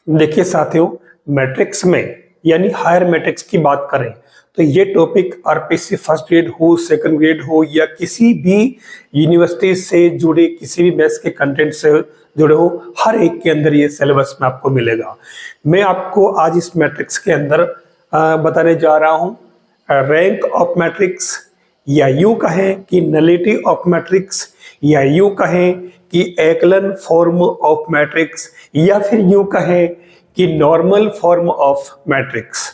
देखिए साथियों, मैट्रिक्स में यानी हायर मैट्रिक्स की बात करें तो ये टॉपिक आरपीसी फर्स्ट ग्रेड हो, सेकंड ग्रेड हो या किसी भी यूनिवर्सिटी से जुड़े किसी भी बैच के कंटेंट से जुड़े हो, हर एक के अंदर ये सिलेबस में आपको मिलेगा। मैं आपको आज इस मैट्रिक्स के अंदर बताने जा रहा हूँ रैंक ऑफ मैट्रिक्स, या यूं कहें कि नलिटी ऑफ मैट्रिक्स, या यूं कहें कि एकलन फॉर्म ऑफ मैट्रिक्स, या फिर यूं कहें कि नॉर्मल फॉर्म ऑफ मैट्रिक्स।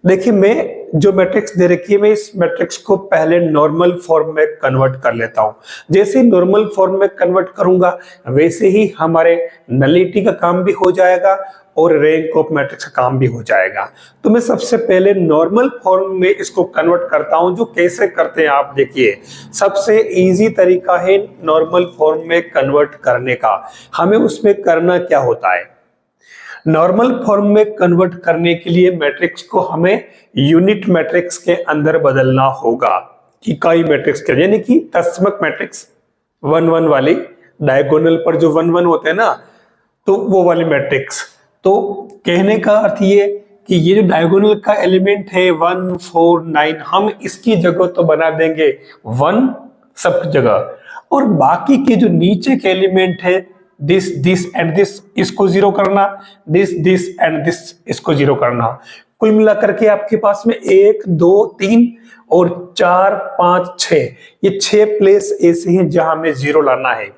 देखिए, मैं जो मैट्रिक्स दे रखी है, मैं इस मैट्रिक्स को पहले नॉर्मल फॉर्म में कन्वर्ट कर लेता हूं। जैसे ही नॉर्मल फॉर्म में कन्वर्ट करूंगा वैसे ही हमारे नलिटी का काम भी हो जाएगा और रैंक ऑफ मैट्रिक्स का काम भी हो जाएगा। तो मैं सबसे पहले नॉर्मल फॉर्म में इसको कन्वर्ट करता हूं। जो कैसे करते हैं आप देखिए, सबसे इजी तरीका है नॉर्मल फॉर्म में कन्वर्ट करने का। हमें उसमें करना क्या होता है, नॉर्मल फॉर्म में कन्वर्ट करने के लिए मैट्रिक्स को हमें यूनिट मैट्रिक्स के अंदर बदलना होगा। इकाई मैट्रिक्स के, यानी कि दशमक मैट्रिक्स 1 1 वाली, डायगोनल पर जो 1 1 होते हैं ना, तो वो वाली मैट्रिक्स। तो कहने का अर्थ ये कि ये जो डायगोनल का एलिमेंट है 1 4 9, हम इसकी जगह तो बना देंगे 1 सब जगह, और बाकी के जो नीचे के एलिमेंट है दिस दिस एंड दिस, इसको जीरो करना, दिस दिस एंड दिस, इसको जीरो करना। कुल मिलाकर के आपके पास में 1 2 3 और 4 5 6, ये 6 प्लेस ऐसे हैं जहां हमें जीरो लाना है।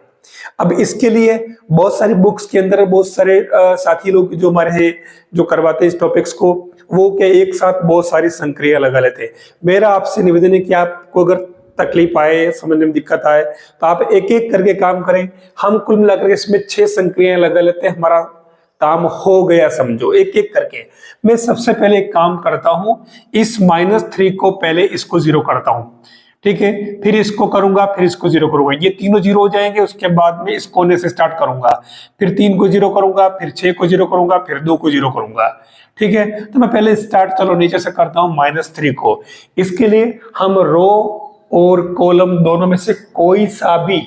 अब इसके लिए बहुत सारी बुक्स के अंदर बहुत सारे साथी लोग जो हमारे हैं जो करवाते हैं इस टॉपिक्स को, वो क्या एक साथ बहुत सारी संक्रिया लगा लेते हैं। मेरा आपसे निवेदन है कि आपको अगर तकलीफ आए, समझने में दिक्कत आए, तो आप एक एक करके काम करें। हम कुल मिलाकर इसमें 6 संक्रियाएं लगा लेते हैं, हमारा काम हो गया समझो। एक एक करके मैं सबसे पहले एक काम करता हूं, इस -3 को पहले इसको जीरो करता हूं, ठीक है, फिर इसको करूंगा, फिर इसको जीरो करूंगा, ये तीनों जीरो हो जाएंगे। उसके बाद में इस कोने से स्टार्ट करूंगा, फिर 3 को जीरो करूंगा, फिर 6 को जीरो करूंगा, फिर 2 को जीरो करूंगा, ठीक है। तो मैं पहले स्टार्ट चलो नीचे से करता हूं -3 को। इसके लिए हम रो और कॉलम दोनों में से कोई सा भी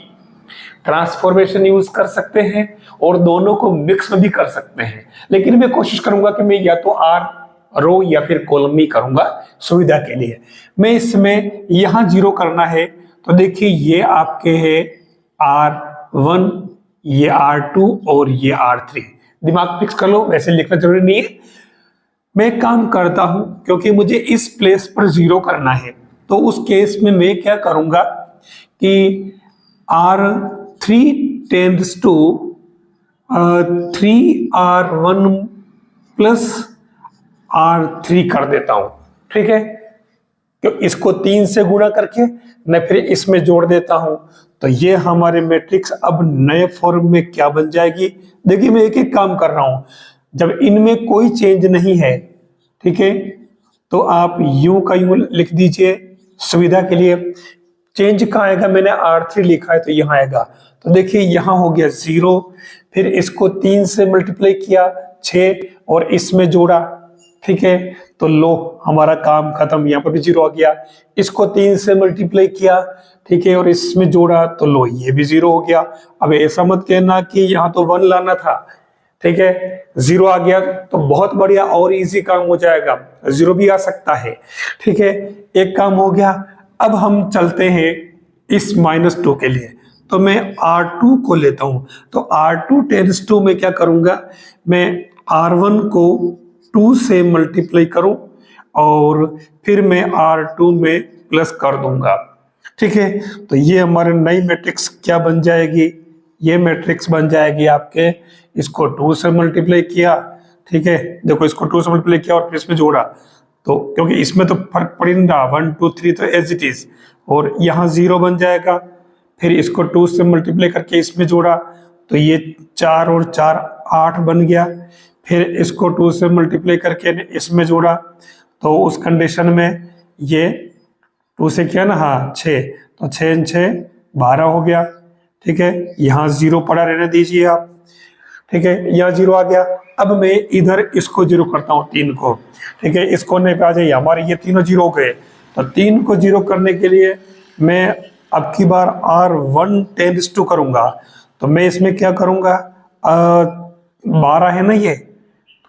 ट्रांसफॉर्मेशन यूज कर सकते हैं और दोनों को मिक्स में भी कर सकते हैं, लेकिन मैं कोशिश करूंगा कि मैं या तो आर रो या फिर कॉलम ही करूंगा सुविधा के लिए। मैं इसमें यहां जीरो करना है, तो देखिए ये आपके है R1, ये R2 और ये R3। दिमाग फिक्स कर लो, वैसे लिखना जरूरी नहीं है। मैं काम करता हूं क्योंकि मुझे इस प्लेस पर जीरो करना है, तो उस केस में मैं क्या करूंगा कि R3 tends to 3R1 plus R3 कर देता हूं, ठीक है। तो इसको 3 से गुणा करके मैं फिर इसमें जोड़ देता हूं, तो ये हमारे मैट्रिक्स अब नए फॉर्म में क्या बन जाएगी। देखिए, मैं एक एक काम कर रहा हूं, जब इनमें कोई चेंज नहीं है, ठीक है, तो आप यूं का यूं लिख दीजिए सुविधा के लिए। चेंज कहाँ आएगा, मैंने R3 लिखा है तो यहाँ आएगा। तो देखिए यहाँ हो गया 0, फिर इसको 3 से मल्टीप्लाई किया 6 और इसमें जोड़ा, ठीक है, तो लो हमारा काम खत्म, यहाँ पर भी 0 आ गया। इसको 3 से मल्टीप्लाई किया, ठीक है, और इसमें जोड़ा तो लो ये भी 0 हो गया। अब ऐसा मत कहना कि यहाँ तो 1 लाना था, ठीक है, 0 आ गया तो बहुत बढ़िया और इजी काम हो जाएगा, 0 भी आ सकता है, ठीक है। एक काम हो गया। अब हम चलते हैं इस -2 के लिए, तो मैं R2 को लेता हूं, तो R2 टेंड्स टू में क्या करूंगा, मैं R1 को 2 से मल्टीप्लाई करूं और फिर मैं R2 में प्लस कर दूंगा, ठीक है। तो ये हमारे नई मैट्रिक्स क्या बन जाएगी, ये मैट्रिक्स बन जाएगी आपके, इसको 2 से मल्टीप्लाई किया, ठीक है, देखो इसको 2 से मल्टीप्लाई किया और फिर इसमें जोड़ा, तो क्योंकि इसमें तो फर्क पड़ नहीं रहा, 1 2 3 तो एज इट इज, और यहाँ 0 बन जाएगा। फिर इसको 2 से मल्टीप्लाई करके इसमें जोड़ा, तो ये 4 और 4 8 बन गया। फिर इसको 2 से मल्टीप्लाई करके इसमें जोड़ा, तो उस कंडीशन में ये 2 से किया ना, हाँ 6, तो 6 6 12 हो गया, ठीक है। यहाँ 0 पड़ा रहने दीजिए आप, ठीक है, यहाँ 0 आ गया। अब मैं इधर इसको 0 करता हूँ 3 को, ठीक है, इस कोने पे आ जाइए, हमारे ये तीनों 0 हो गए। तो 3 को 0 करने के लिए मैं अब की बार R1 टेंड्स टू करूंगा, तो मैं इसमें क्या करूंगा, 12 है ना ये,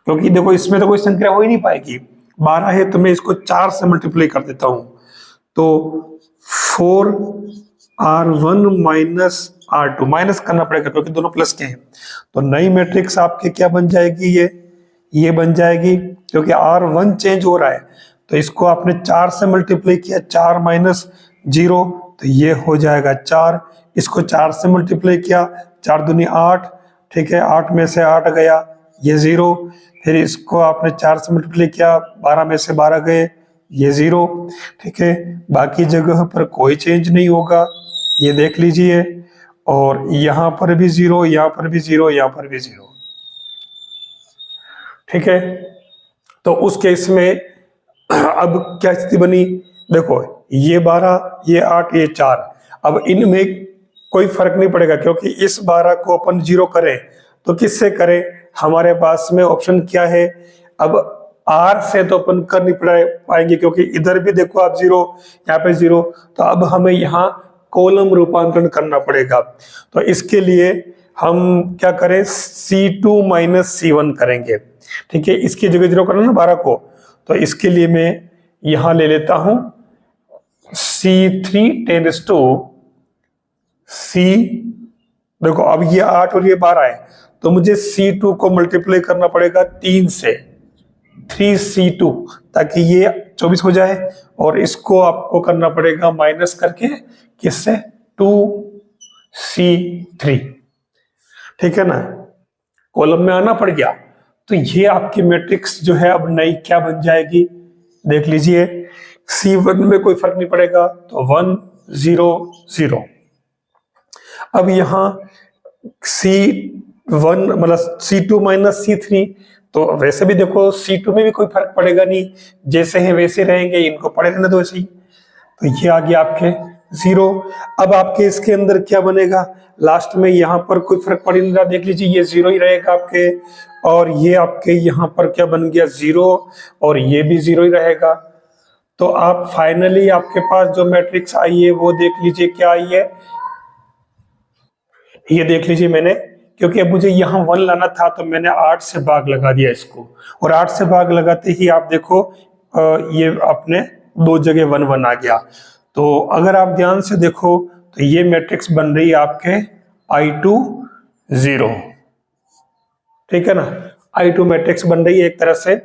क्योंकि देखो इसमें तो कोई संख्या हो ही नहीं पाएगी। 12 है तो मैं इसको 4 से मल्टीप्लाई कर देता हूं, तो 4R1 माइनस R2 माइनस करना पड़ेगा क्योंकि दोनों प्लस के हैं। तो नई मैट्रिक्स आपके क्या बन जाएगी, ये बन जाएगी, क्योंकि R1 चेंज हो रहा है तो इसको आपने 4 से मल्टीप्लाई किया, 4 माइनस 0 तो ये हो जाएगा 4। इसको 4 से मल्टीप्लाई किया, 4 दूनी 8, ठीक है, 8 में से 8 गया, ये 0। फिर इसको आपने 4 से मल्टीप्लाई किया, 12 में से 12 गए, ये 0, ठीक है। बाकी जगह पर कोई चेंज नहीं होगा, ये देख लीजिए। और यहां पर भी 0, यहां पर भी 0, यहां पर भी 0, ठीक है। तो उस केस में अब क्या स्थिति बनी, देखो ये 12, ये 8, ये 4, अब इनमें कोई फर्क नहीं पड़ेगा क्योंकि इस 12 को अपन 0 करें तो किससे करें, हमारे पास में ऑप्शन क्या है, अब R से तो अपन कर नहीं पाएंगे क्योंकि इधर भी देखो आप 0, यहाँ पे 0, तो अब हमें यहाँ कॉलम रूपांतरण करना पड़ेगा। तो इसके लिए हम क्या करें, C2 माइनस C1 करेंगे, ठीक है। इसकी जगह 0 करना ना 12 को, तो इसके लिए मैं यहां ले लेता हूं C3 टेंड्स टू C, देखो अब ये 8 और ये 12 है तो मुझे C2 को मल्टीप्लाई करना पड़ेगा 3 से, 3C2, ताकि ये 24 हो जाए, और इसको आपको करना पड़ेगा माइनस करके किससे, 2C3, ठीक है ना, कॉलम में आना पड़ गया। तो ये आपकी मैट्रिक्स जो है अब नई क्या बन जाएगी, देख लीजिए। C1 में कोई फर्क नहीं पड़ेगा तो 1 0 0। अब यहां C1 मतलब C2 माइनस C3, तो वैसे भी देखो C2 में भी कोई फर्क पड़ेगा नहीं, जैसे हैं वैसे रहेंगे, इनको पड़े रहने दो ऐसे ही। तो ये आ गया आपके 0। अब आपके इसके अंदर क्या बनेगा, लास्ट में यहाँ पर कोई फर्क पड़ नहीं रहा, देख लीजिए ये 0 ही रहेगा आपके, और ये आपके यहाँ पर क्या बन गया 0, और ये भी 0 ही रहेगा। तो आप फाइनली आपके पास जो मैट्रिक्स आई है वो देख लीजिए क्या आई है, ये देख लीजिए। मैंने क्योंकि अब मुझे यहाँ 1 लाना था तो मैंने 8 से भाग लगा दिया इसको, और 8 से भाग लगाते ही आप देखो ये अपने 2 जगह 1 1 आ गया। तो अगर आप ध्यान से देखो तो ये मैट्रिक्स बन रही है आपके I2 0, ठीक है ना, I2 मैट्रिक्स बन रही है एक तरह से,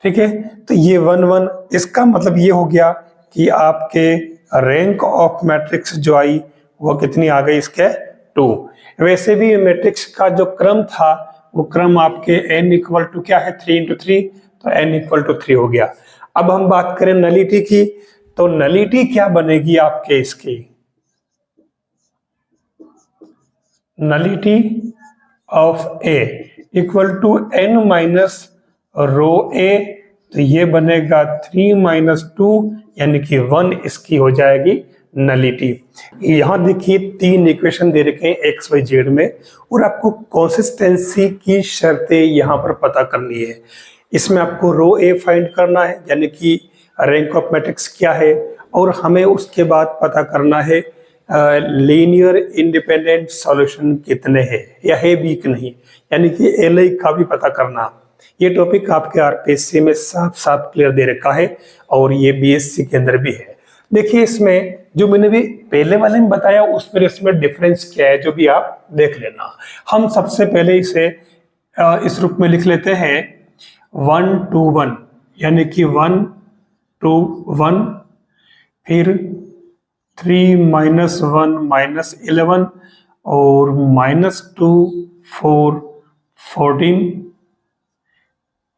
ठीक है। तो ये 1 1, इसका मतलब ये हो गया कि आपके रैंक ऑफ मैट्रिक्स जो आई वो कितनी आ गई, इसके 2। वैसे भी मैट्रिक्स का जो क्रम था वो क्रम आपके n इक्वल टू क्या है, 3 into 3, तो n इक्वल टू 3 हो गया। अब हम बात करें नलिटी की, तो नलिटी क्या बनेगी आपके इसकी, nullity of A equal to n minus rho A, तो ये बनेगा 3 माइनस 2 यानी कि 1 इसकी हो जाएगी नलिटी। यहां देखिए 3 इक्वेशन दे रखे हैं एक्स वाई जेड में, और आपको कंसिस्टेंसी की शर्तें यहां पर पता करनी है। इसमें आपको रो ए फाइंड करना है यानी कि रैंक ऑफ मैट्रिक्स क्या है, और हमें उसके बाद पता करना है लीनियर इंडिपेंडेंट सॉल्यूशन कितने हैं या है भी कि नहीं, यानी कि एलआई का भी पता करना। ये टॉपिक आपके आरपीएससी में साफ साफ क्लियर दे रखा है, और ये बीएससी के अंदर भी है। देखिए इसमें जो मैंने भी पहले वाले में बताया उसमें इसमें डिफरेंस क्या है जो भी आप देख लेना। हम सबसे पहले इसे इस रूप में लिख लेते हैं 1 to 1, यानी कि 1 to 1, फिर 3 minus 1 minus 11, और -2 4 14।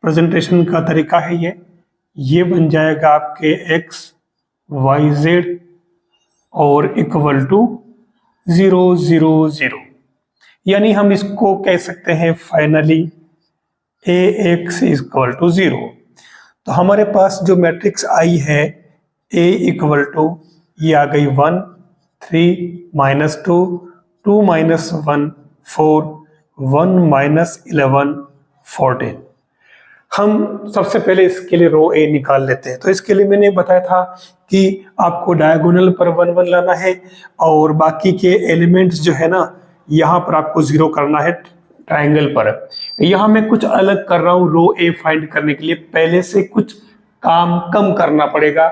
प्रेजेंटेशन का तरीका है ये बन जाएगा आपके x y z और इक्वल टू 0 0 0, यानी हम इसको कह सकते हैं फाइनली ax इक्वल टू 0। तो हमारे पास जो मैट्रिक्स आई है a इक्वल टू ये आ गई 1 3 -2 2 -1 4 1 -11 14। हम सबसे पहले इसके लिए रो ए निकाल लेते हैं। तो इसके लिए मैंने बताया था कि आपको डायगोनल पर 1 1 लाना है, और बाकी के एलिमेंट्स जो है ना यहाँ पर आपको 0 करना है, ट्राइंगल पर। यहां मैं कुछ अलग कर रहा हूं रो ए फाइंड करने के लिए, पहले से कुछ काम कम करना पड़ेगा।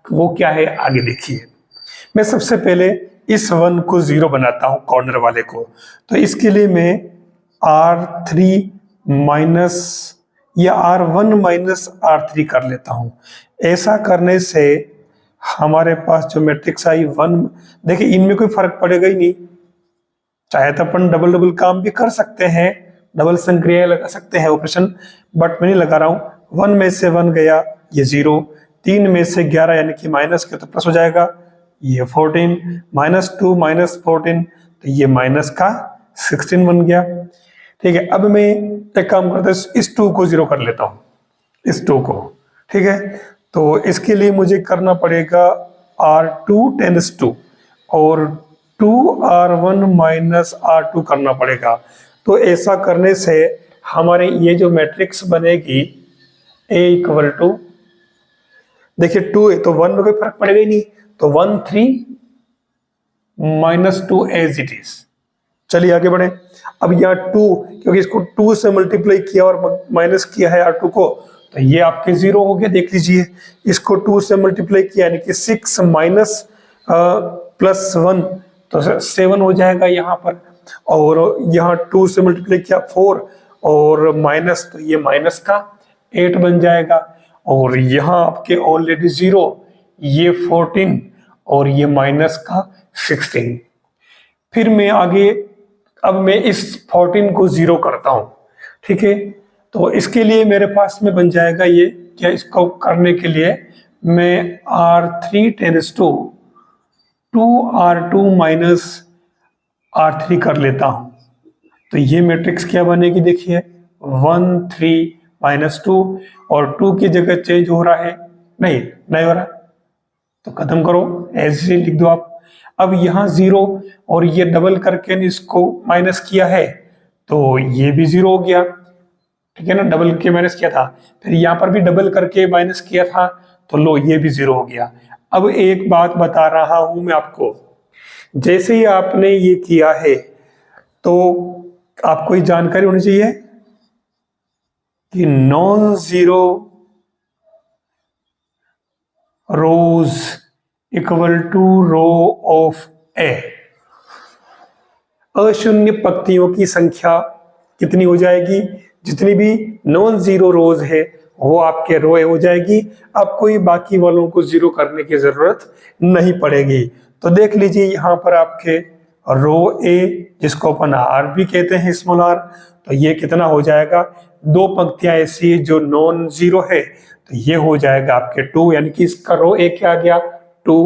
वो क्या है आगे देखिए। मैं सबसे पहले इस 1 को 0 बनाता हूं कॉर्नर वाले को। तो इसके लिए मैं R3 माइनस या R1 माइनस R3 कर लेता हूं। ऐसा करने से हमारे पास जो मैट्रिक्स आई 1, देखिए इनमें कोई फर्क पड़ेगा ही नहीं। चाहे तो अपन डबल डबल काम भी कर सकते हैं, डबल संक्रिया लगा सकते हैं ऑपरेशन, बट मैं नहीं लगा रहा हूं। 1 में से 1 गया ये 0, 3 में से 11 यानी कि माइनस के तो प्लस हो जाएगा ये 14, -2 -14 तो ये माइनस का 16 बन गया। ठीक है, अब मैं एक काम करता हूं, इस 2 को 0 कर लेता हूं, इस 2 को। ठीक है, तो इसके लिए मुझे करना पड़ेगा R2 टेंस 2 और 2R1 माइनस R2 करना पड़ेगा। तो ऐसा करने से हमारे ये जो मैट्रिक्स बनेगी A इक्वल टू, देखिए 2 है तो 1 में कोई फर्क पड़ेगा ही नहीं, तो 1 3 -2 एज इट इज। चलिए आगे बढ़े। अब यहाँ 2, क्योंकि इसको 2 से मल्टीप्लाई किया और माइनस किया है R2 को, तो ये आपके 0 हो गया। देख लीजिए, इसको 2 से मल्टीप्लाई किया यानी कि 6 माइनस प्लस 1 तो 7 हो जाएगा यहाँ पर, और यहाँ 2 से मल्टीप्लाई किया 4 और माइनस, तो ये माइनस का 8 बन जाएगा। और यहाँ आपके ऑलरेडी 0, ये 14 और ये माइनस का 16। फिर मैं आगे, अब मैं इस 14 को 0 करता हूं। ठीक है, तो इसके लिए मेरे पास में बन जाएगा ये क्या, इसको करने के लिए मैं R3 tense to 2R2 minus R3 कर लेता हूं। तो ये मैट्रिक्स क्या बनेगी, देखिए 1 3 -2 और 2 की जगह चेंज हो रहा है, नहीं हो रहा, तो खत्म करो, ऐसे लिख दो आप। अब यहाँ 0 और ये डबल करके इसको माइनस किया है तो ये भी 0 हो गया। ठीक है ना, डबल के माइनस किया था, फिर यहाँ पर भी डबल करके माइनस किया था, तो लो ये भी 0 हो गया। अब एक बात बता रहा हूं मैं आपको, जैसे ही आपने ये किया है तो आपको ये जानकारी होनी चाहिए कि non zero rows equal to row of A, अशून्य पंक्तियों की संख्या कितनी हो जाएगी, जितनी भी नॉन जीरो रोज है वो आपके रो ए हो जाएगी। अब कोई बाकी वालों को 0 करने की जरूरत नहीं पड़ेगी। तो देख लीजिए यहाँ पर आपके रो ए, जिसको अपन आर भी कहते हैं स्मॉल आर, तो ये कितना हो जाएगा, 2 पंक्तियां ऐसी है जो नॉन जीरो है, तो ये हो जाएगा आपके 2, यानी कि इसका रो ए क्या आ गया 2।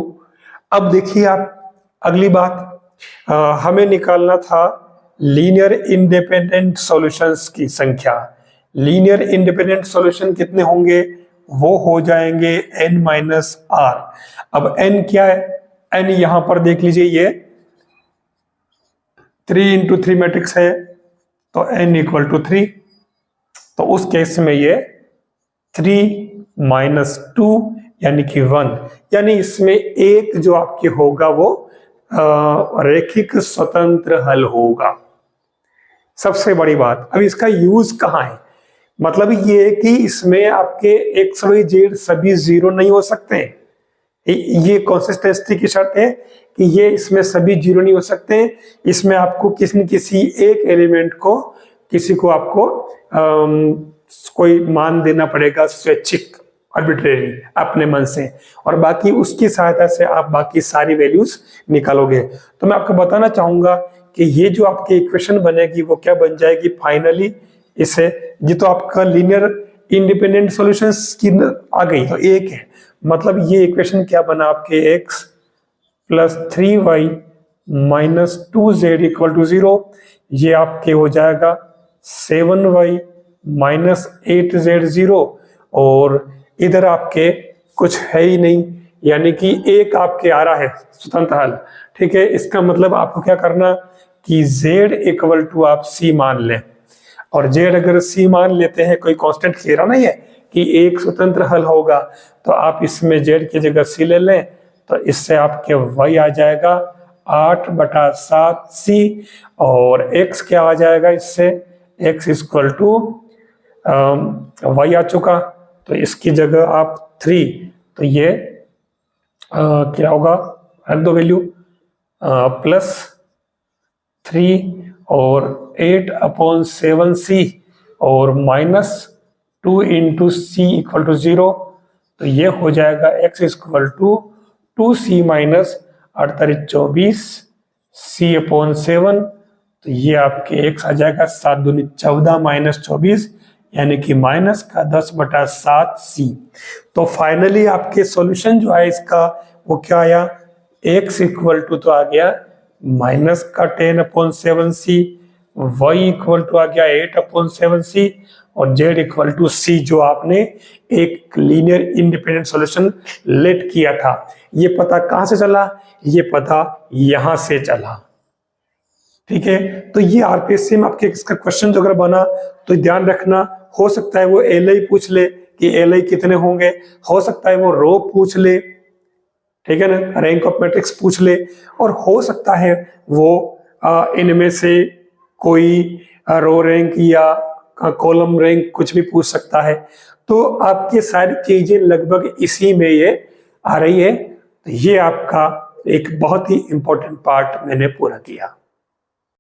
अब देखिए आप अगली बात, हमें निकालना था लीनियर इंडिपेंडेंट सॉल्यूशंस की संख्या। लीनियर इंडिपेंडेंट सॉल्यूशन कितने होंगे, वो हो जाएंगे n-r। अब n क्या है, n यहां पर देख लीजिए ये 3 × 3 मैट्रिक्स है, तो n = 3, तो उस केस में ये 3 - 2 यानी कि 1, यानी इसमें एक जो आपके होगा वो रैखिक स्वतंत्र हल होगा। सबसे बड़ी बात, अब इसका यूज कहाँ है, मतलब ये कि इसमें आपके x y z सभी 0 नहीं हो सकते हैं। ये कंसिस्टेंसी की शर्त है कि ये इसमें सभी 0 नहीं हो सकते हैं। इसमें आपको किसी न किसी एक एलिमेंट को, किसी को आपको कोई मान देना पड़ेगा स्वैच्छिक, आर्बिट्रेरी, अपने मन से, और बाकी उसकी सहायता से आप बाकी सारी वैल्यूज निकालोगे। तो मैं आपको बताना चाहूंगा कि ये जो आपकी इक्वेशन बनेगी वो क्या बन जाएगी फाइनली, इसे ये तो आपका लीनियर इंडिपेंडेंट सॉल्यूशंस की आ गई, तो एक है, मतलब ये इक्वेशन क्या बना आपके x + 3y - 2z = 0, ये आपके हो जाएगा 7y - 8z 0, और इधर आपके कुछ है ही नहीं, यानी कि एक आपके आ रहा है स्वतंत्र हल। ठीक है, इसका मतलब आपको क्या करना कि z = आप c मान लें, और z अगर c मान लेते हैं, कोई कांस्टेंट कह रहा नहीं है कि एक स्वतंत्र हल होगा, तो आप इसमें z की जगह c ले लें, तो इससे आपके y आ जाएगा 8/7c, और x क्या आ जाएगा इससे x इक्वल टू y आ चुका, तो इसकी जगह आप 3, तो ये क्या होगा, रख दो वैल्यू, प्लस 3 और 8/7c और minus 2 into C equal to 0, तो ये हो जाएगा x equal to 2c minus 48/24 c/7, तो ये आपके x आ जाएगा 7 दूनी 14 माइनस 24 यानी कि माइनस का 10/7 c। तो फाइनली आपके सॉल्यूशन जो है इसका वो क्या आया, x इक्वल टू तो आ गया माइनस का 10/7c, y इक्वल टू आ गया 8/7c और z इक्वल टू c, जो आपने एक लीनियर इंडिपेंडेंट सॉल्यूशन लेट किया था। ये पता कहां से चला, ये पता यहां से चला। ठीक है, तो ये आरपीएससी में आपके इसका क्वेश्चन जो अगर बना तो ध्यान रखना, हो सकता है वो एलआई पूछ ले कि एलआई कितने होंगे, हो सकता है वो रो पूछ ले, ठीक है ना, रैंक ऑफ मैट्रिक्स पूछ ले, और हो सकता है वो इनमें से कोई रो रैंक या कॉलम रैंक कुछ भी पूछ सकता है। तो आपकी सारी चीजें लगभग इसी में ये आ रही है। तो ये आपका एक बहुत ही इंपॉर्टेंट पार्ट मैंने पूरा किया।